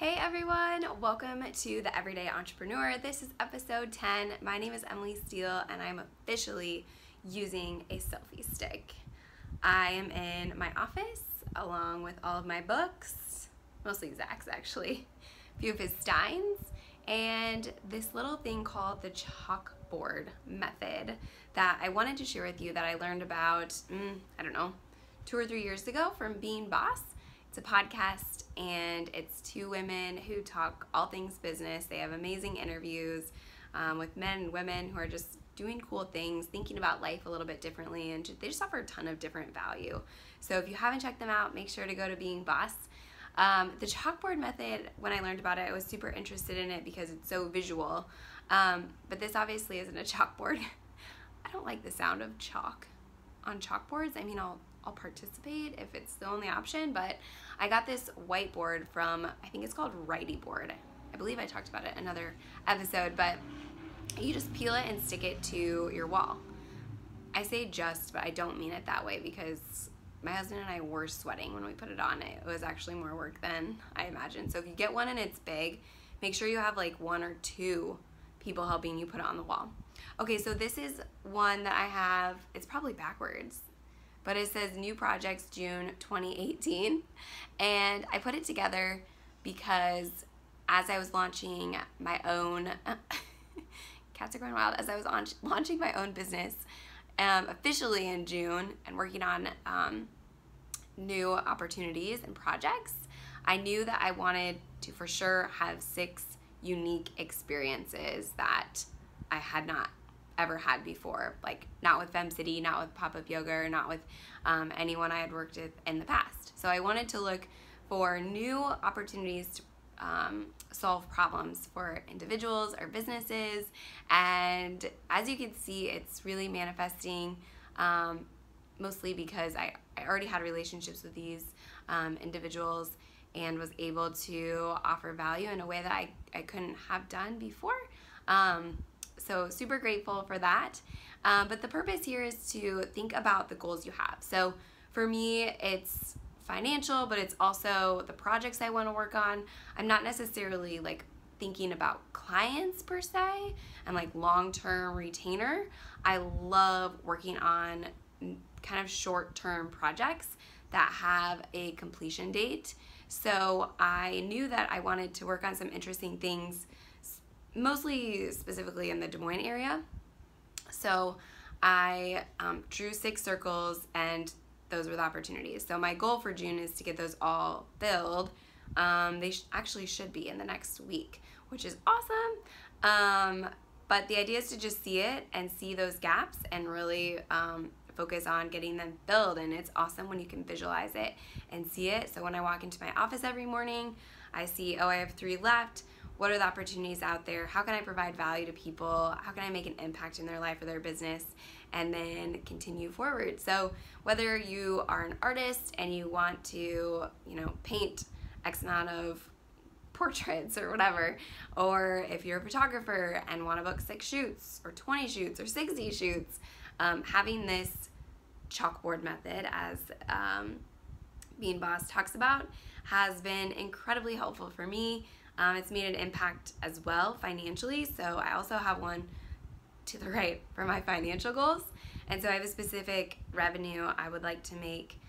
Hey everyone, welcome to the Everyday Entrepreneur. This is episode 10. My name is Emily Steele and I'm officially using a selfie stick. I am in my office along with all of my books, mostly Zach's actually, a few of his Steins, and this little thing called the Chalkboard Method that I wanted to share with you that I learned about, 2 or 3 years ago from Being Boss. It's a podcast and it's two women who talk all things business. They have amazing interviews with men and women who are just doing cool things, thinking about life a little bit differently, and they just offer a ton of different value. So if you haven't checked them out, make sure to go to Being Boss. The Chalkboard Method, when I learned about it, I was super interested in it because it's so visual. But this obviously isn't a chalkboard. I don't like the sound of chalk on chalkboards. I mean, I'll participate if it's the only option, but I got this whiteboard from, I think it's called Righty Board. I believe I talked about it in another episode, but you just peel it and stick it to your wall. I say just, but I don't mean it that way because my husband and I were sweating when we put it on. It was actually more work than I imagined. So if you get one and it's big, make sure you have like 1 or 2 people helping you put it on the wall. Okay, so this is one that I have, it's probably backwards, but it says new projects June 2018, and I put it together because as I was launching my own cats are going wild, as I was launching my own business officially in June and working on new opportunities and projects, I knew that I wanted to for sure have 6 unique experiences that I had not ever had before, like not with FemCity, not with Pop-Up Yoga, or not with anyone I had worked with in the past. So I wanted to look for new opportunities to solve problems for individuals or businesses, and as you can see, it's really manifesting mostly because I already had relationships with these individuals and was able to offer value in a way that I couldn't have done before. So super grateful for that. But the purpose here is to think about the goals you have. So for me, it's financial, but it's also the projects I want to work on. I'm not necessarily like thinking about clients per se and like long-term retainer. I love working on kind of short-term projects that have a completion date. So I knew that I wanted to work on some interesting things, mostly specifically in the Des Moines area. So I drew 6 circles and those were the opportunities. So my goal for June is to get those all filled. They actually should be in the next week, which is awesome. But the idea is to just see it and see those gaps and really focus on getting them filled, and it's awesome when you can visualize it and see it. So when I walk into my office every morning, I see, oh, I have 3 left. What are the opportunities out there? How can I provide value to people? How can I make an impact in their life or their business? And then continue forward. So whether you are an artist and you want to, paint X amount of portraits or whatever, or if you're a photographer and want to book 6 shoots or 20 shoots or 60 shoots, having this chalkboard method, as Being Boss talks about, has been incredibly helpful for me. It's made an impact as well financially, so I also have one to the right for my financial goals, and so I have a specific revenue I would like to make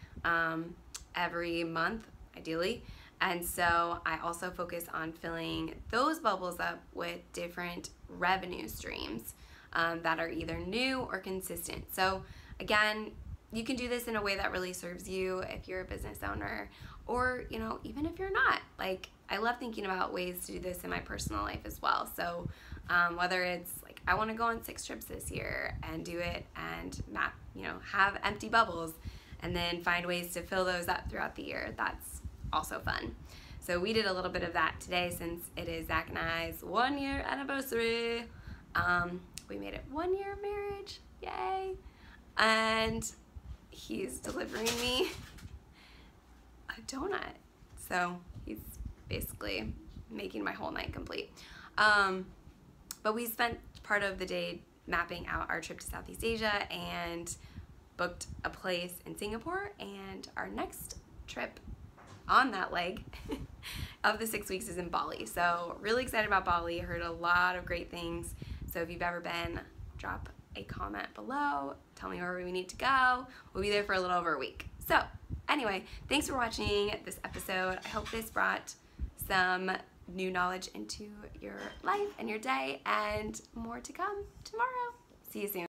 every month, ideally, and so I also focus on filling those bubbles up with different revenue streams that are either new or consistent. So again, you can do this in a way that really serves you if you're a business owner, or even if you're not. Like, I love thinking about ways to do this in my personal life as well. So whether it's like I want to go on 6 trips this year and do it and map, have empty bubbles and then find ways to fill those up throughout the year, that's also fun. So we did a little bit of that today since it is Zach and I's 1-year anniversary. We made it 1 year of marriage, yay! And he's delivering me a donut. So he's basically making my whole night complete. But we spent part of the day mapping out our trip to Southeast Asia and booked a place in Singapore, and our next trip on that leg of the 6 weeks is in Bali. So really excited about Bali. I heard a lot of great things. So if you've ever been, drop a comment below. Tell me where we need to go. We'll be there for a little over a week. So anyway, thanks for watching this episode. I hope this brought some new knowledge into your life and your day, and more to come tomorrow. See you soon.